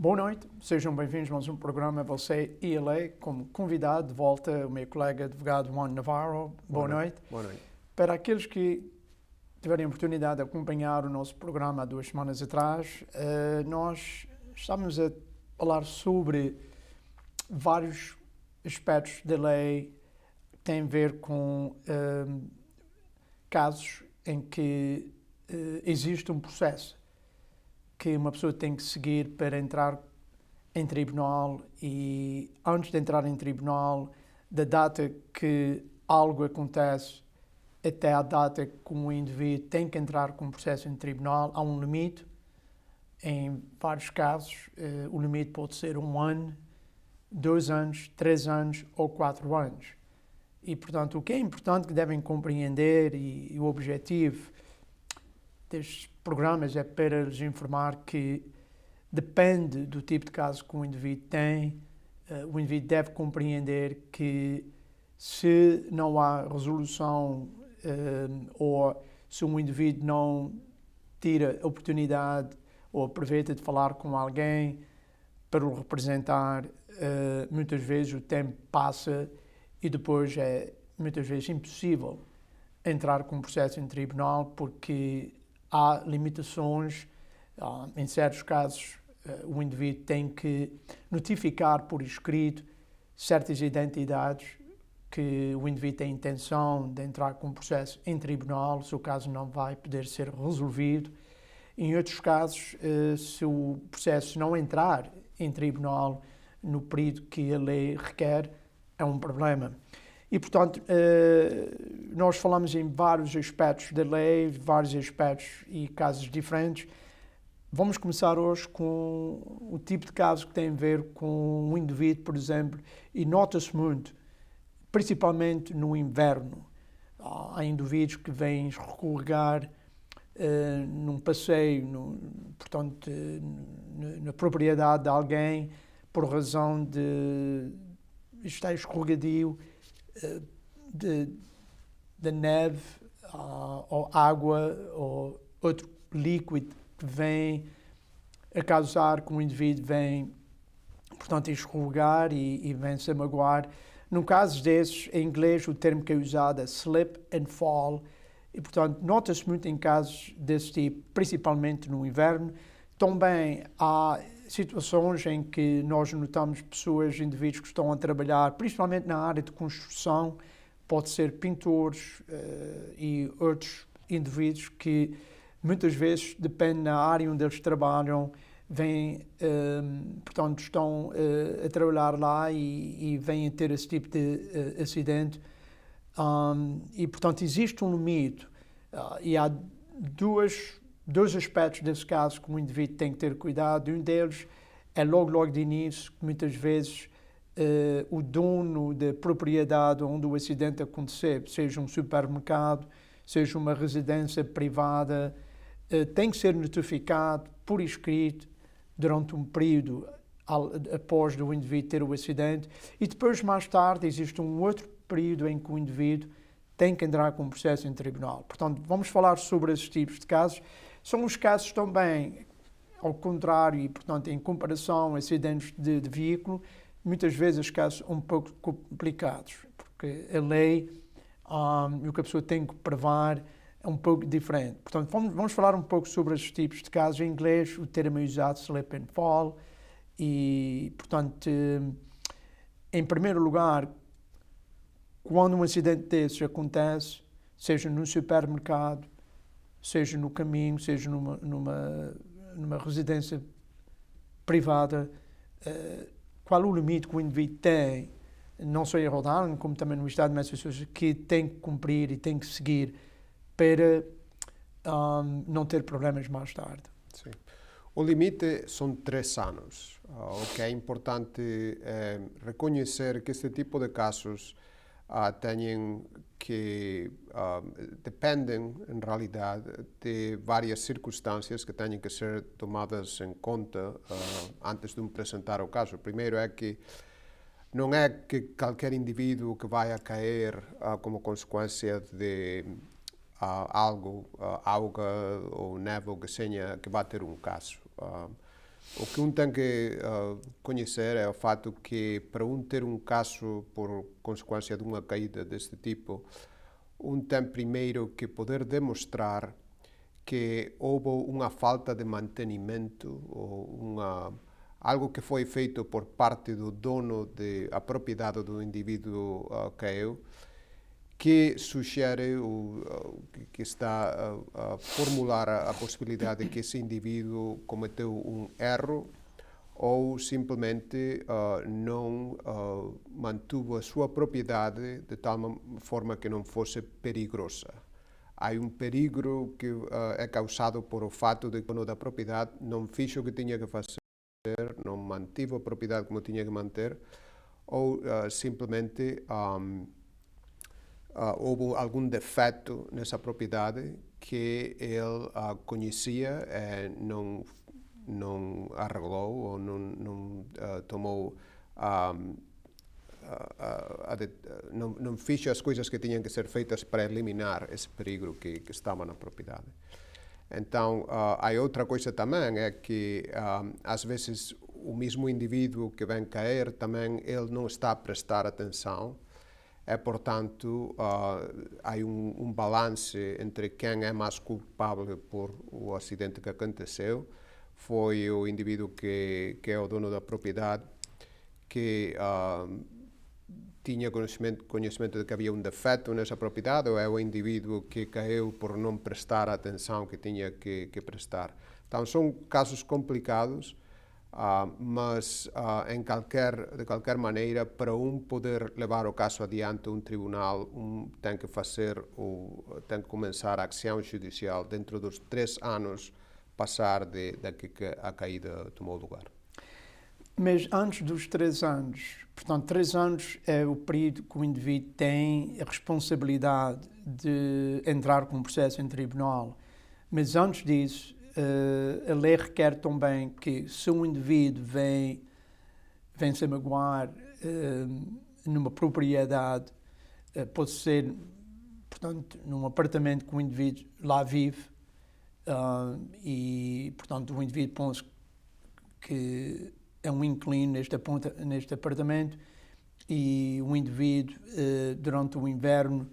Boa noite, sejam bem-vindos a mais um programa Você e a Lei. Como convidado de volta o meu colega advogado Juan Navarro. Boa noite. Boa noite. Para aqueles que tiverem a oportunidade de acompanhar o nosso programa há 2 semanas atrás, nós estávamos a falar sobre vários aspectos da lei que têm a ver com casos em que existe um processo que uma pessoa tem que seguir para entrar em tribunal e antes de entrar em tribunal, da data que algo acontece até à data que um indivíduo tem que entrar com um processo em tribunal, há um limite. Em vários casos, o limite pode ser 1 ano, 2 anos, 3 anos ou 4 anos. E, portanto, o que é importante que devem compreender e o objetivo destes programas é para lhes informar que depende do tipo de caso que o indivíduo tem, o indivíduo deve compreender que se não há resolução ou se um indivíduo não tira a oportunidade ou aproveita de falar com alguém para o representar, muitas vezes o tempo passa e depois é muitas vezes impossível entrar com um processo em tribunal porque há limitações. Em certos casos, o indivíduo tem que notificar por escrito certas identidades que o indivíduo tem intenção de entrar com um processo em tribunal, o seu caso não vai poder ser resolvido. Em outros casos, se o processo não entrar em tribunal no período que a lei requer, é um problema. E, portanto, nós falamos em vários aspectos da lei, vários aspectos e casos diferentes. Vamos começar hoje com o tipo de caso que tem a ver com um indivíduo, por exemplo, e nota-se muito, principalmente no inverno. Há indivíduos que vêm escorregar num passeio, portanto, na propriedade de alguém, por razão de estar escorregadio, de neve ou água ou outro líquido que vem a causar que o indivíduo vem, portanto, a escorregar e vem-se a magoar. Num caso desses, em inglês, o termo que é usado é slip and fall. E, portanto, nota-se muito em casos desse tipo, principalmente no inverno. Também há situações em que nós notamos pessoas, indivíduos que estão a trabalhar, principalmente na área de construção, pode ser pintores e outros indivíduos que muitas vezes, depende da área onde eles trabalham, vêm, portanto, estão a trabalhar lá e vêm a ter esse tipo de acidente. E, portanto, existe um limite e há dois aspectos desse caso que o indivíduo tem que ter cuidado. Um deles é logo de início, que muitas vezes o dono da propriedade onde o acidente aconteceu, seja um supermercado, seja uma residência privada, tem que ser notificado por escrito durante um período após o indivíduo ter o acidente e depois, mais tarde, existe um outro período em que o indivíduo tem que entrar com um processo em tribunal. Portanto, vamos falar sobre esses tipos de casos. São os casos também, ao contrário, e, portanto, em comparação a acidentes de veículo, muitas vezes os casos são um pouco complicados, porque a lei e o que a pessoa tem que provar é um pouco diferente. Portanto, vamos falar um pouco sobre esses tipos de casos. Em inglês, o termo é usado slip and fall e, portanto, em primeiro lugar, quando um acidente desses acontece, seja num supermercado, seja no caminho, seja numa residência privada, qual o limite que o indivíduo tem, não só em Rhode Island, como também no estado de Massachusetts, que tem que cumprir e tem que seguir para não ter problemas mais tarde. Sim. O limite são 3 anos. O que é importante é reconhecer que este tipo de casos têm que dependem, em realidade, de várias circunstâncias que têm que ser tomadas em conta antes de apresentar o caso. Primeiro é que não é que qualquer indivíduo que vai a cair como consequência de algo, água ou neve ou que seja, que vai ter um caso. O que tem que conhecer é o fato que, para ter um caso por consequência de uma caída deste tipo, tem primeiro que poder demonstrar que houve uma falta de mantenimento ou algo que foi feito por parte do dono da propriedade do indivíduo caiu, que sugere que está a formular a possibilidade de que esse indivíduo cometeu um erro ou simplesmente não mantuvo a sua propriedade de tal forma que não fosse perigosa. Há perigo que é causado por o fato de que o dono da propriedade não fez o que tinha que fazer, não mantive a propriedade como tinha que manter, ou simplesmente houve algum defeito nessa propriedade que ele conhecia e não arreglou ou não tomou, não fez as coisas que tinham que ser feitas para eliminar esse perigo que estava na propriedade. Então, há outra coisa também, é que às vezes o mesmo indivíduo que vem cair também ele não está a prestar atenção. Portanto, há balance entre quem é mais culpável por o acidente que aconteceu. Foi o indivíduo que é o dono da propriedade, que tinha conhecimento de que havia um defeito nessa propriedade, ou é o indivíduo que caiu por não prestar a atenção que tinha que prestar. Então, são casos complicados, mas de qualquer maneira, para poder levar o caso adiante a tribunal, tem que começar a ação judicial dentro dos 3 anos passar daqui que a caída tomou lugar. Mas antes dos 3 anos, portanto, 3 anos é o período que o indivíduo tem a responsabilidade de entrar com um processo em tribunal. Mas antes disso, a lei requer também que, se um indivíduo vem se magoar numa propriedade, pode ser, portanto, num apartamento que o indivíduo lá vive, e, portanto, o indivíduo pensa que é um inquilino neste apartamento, e o indivíduo, durante o inverno,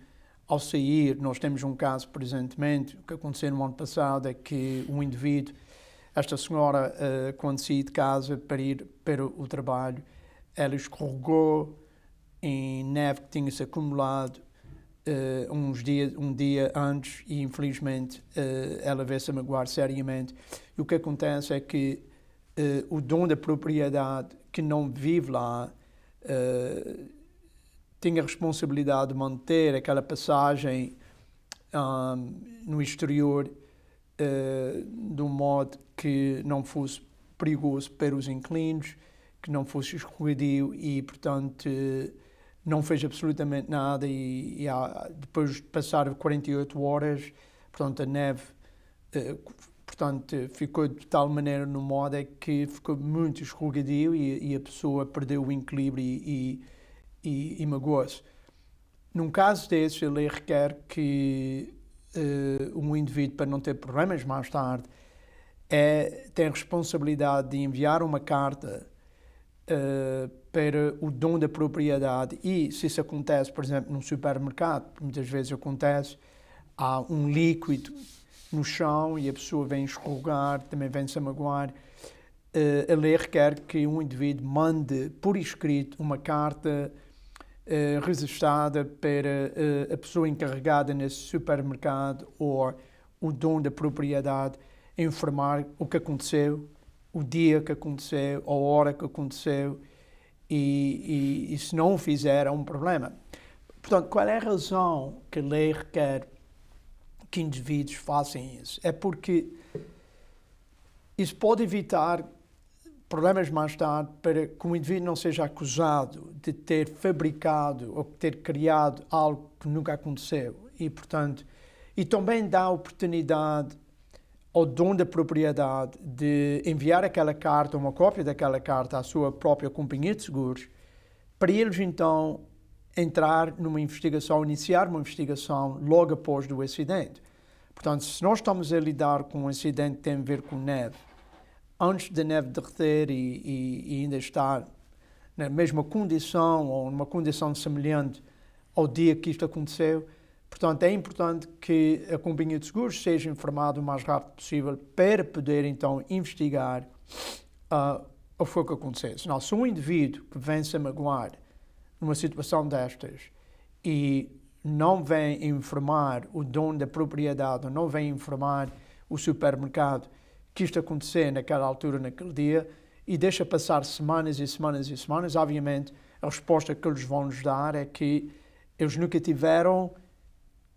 ao sair, nós temos um caso presentemente, o que aconteceu no ano passado é que um indivíduo, esta senhora, quando saiu de casa para ir para o trabalho, ela escorregou em neve que tinha-se acumulado um dia antes e, infelizmente, ela veio-se a magoar seriamente. E o que acontece é que o dono da propriedade, que não vive lá, tinha a responsabilidade de manter aquela passagem no exterior de um modo que não fosse perigoso para os inquilinos, que não fosse escorregadio e, portanto, não fez absolutamente nada e depois de passar 48 horas, portanto, a neve ficou de tal maneira no modo é que ficou muito escorregadio e a pessoa perdeu o equilíbrio e magoou-se. Num caso desse, a lei requer que um indivíduo, para não ter problemas mais tarde, tem a responsabilidade de enviar uma carta para o dono da propriedade e, se isso acontece, por exemplo, num supermercado, muitas vezes acontece, há um líquido no chão e a pessoa vem escorregar, também vem-se a magoar, a lei requer que um indivíduo mande por escrito uma carta registrada para a pessoa encarregada nesse supermercado ou o dono da propriedade informar o que aconteceu, o dia que aconteceu, a hora que aconteceu e se não o fizer é um problema. Portanto, qual é a razão que a lei requer que indivíduos façam isso? É porque isso pode evitar problemas mais tarde para que o indivíduo não seja acusado de ter fabricado ou ter criado algo que nunca aconteceu. E, portanto, e também dá a oportunidade ao dono da propriedade de enviar aquela carta, uma cópia daquela carta à sua própria companhia de seguros, para eles então entrar numa investigação, iniciar uma investigação logo após o acidente. Portanto, se nós estamos a lidar com um acidente que tem a ver com neve, antes da neve derreter e ainda estar na mesma condição ou numa condição semelhante ao dia que isto aconteceu. Portanto, é importante que a companhia de seguros seja informada o mais rápido possível para poder, então, investigar o que foi que aconteceu. Senão, se um indivíduo que vem se magoar numa situação destas e não vem informar o dono da propriedade, ou não vem informar o supermercado que isto aconteceu naquela altura, naquele dia, e deixa passar semanas e semanas e semanas, obviamente, a resposta que eles vão nos dar é que eles nunca tiveram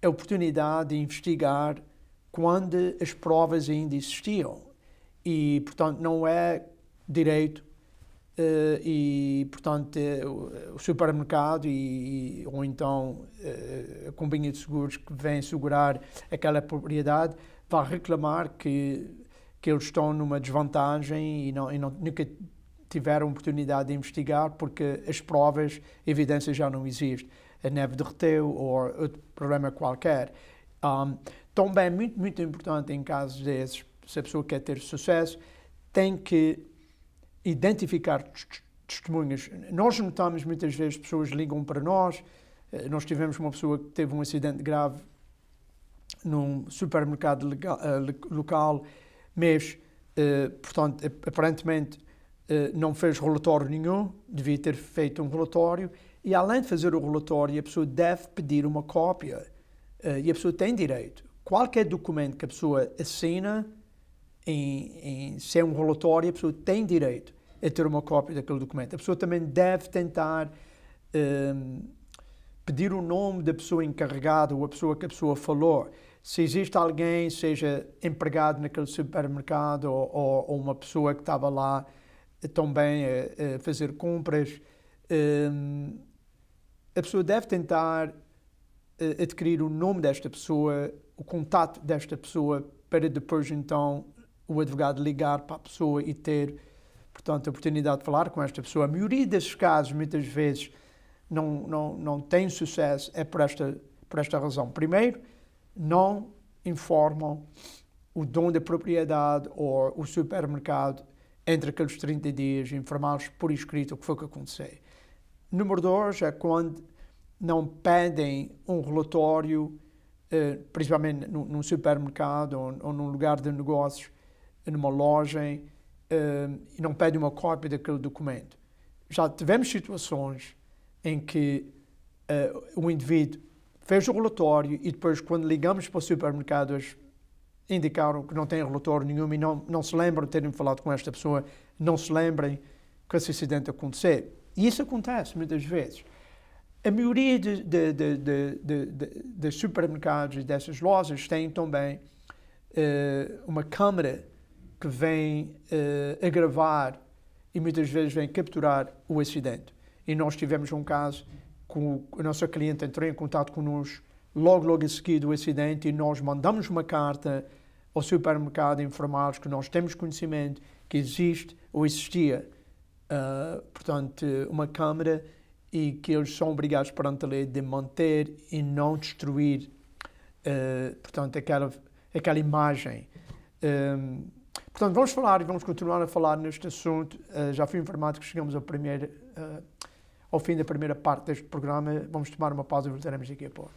a oportunidade de investigar quando as provas ainda existiam. E, portanto, não é direito e, portanto, o supermercado ou então a companhia de seguros que vem assegurar aquela propriedade vai reclamar que eles estão numa desvantagem e nunca tiveram oportunidade de investigar porque as provas, a evidência já não existe. A neve derreteu ou outro problema qualquer. Também é muito, muito importante em casos desses, se a pessoa quer ter sucesso, tem que identificar testemunhas. Nós notamos muitas vezes pessoas ligam para nós. Nós tivemos uma pessoa que teve um acidente grave num supermercado local, mas, portanto, aparentemente não fez relatório nenhum, devia ter feito um relatório, e além de fazer o relatório, a pessoa deve pedir uma cópia, e a pessoa tem direito. Qualquer documento que a pessoa assina, se é um relatório, a pessoa tem direito a ter uma cópia daquele documento. A pessoa também deve tentar pedir o nome da pessoa encarregada ou a pessoa que a pessoa falou. Se existe alguém, seja empregado naquele supermercado ou uma pessoa que estava lá também a fazer compras, a pessoa deve tentar adquirir o nome desta pessoa, o contato desta pessoa, para depois então o advogado ligar para a pessoa e ter, portanto, a oportunidade de falar com esta pessoa. A maioria desses casos, muitas vezes, não tem sucesso, é por esta razão. Primeiro, não informam o dono da propriedade ou o supermercado entre aqueles 30 dias, informar-los por escrito o que foi que aconteceu. Número 2 é quando não pedem um relatório, principalmente num supermercado ou num lugar de negócios, numa loja, e não pedem uma cópia daquele documento. Já tivemos situações em que o indivíduo fez o relatório e depois, quando ligamos para o supermercado, eles indicaram que não tem relatório nenhum e não se lembram de terem falado com esta pessoa, não se lembrem que esse acidente aconteceu. E isso acontece muitas vezes. A maioria dos supermercados e dessas lojas tem também uma câmara que vem a gravar e muitas vezes vem capturar o acidente. E nós tivemos um caso com a nossa cliente entrou em contato connosco logo a seguir do acidente e nós mandamos uma carta ao supermercado informar-los que nós temos conhecimento que existe ou existia, portanto, uma câmara e que eles são obrigados perante a lei de manter e não destruir, portanto, aquela imagem. Portanto, vamos continuar a falar neste assunto. Já fui informado que chegamos ao fim da primeira parte deste programa. Vamos tomar uma pausa e voltaremos daqui a pouco.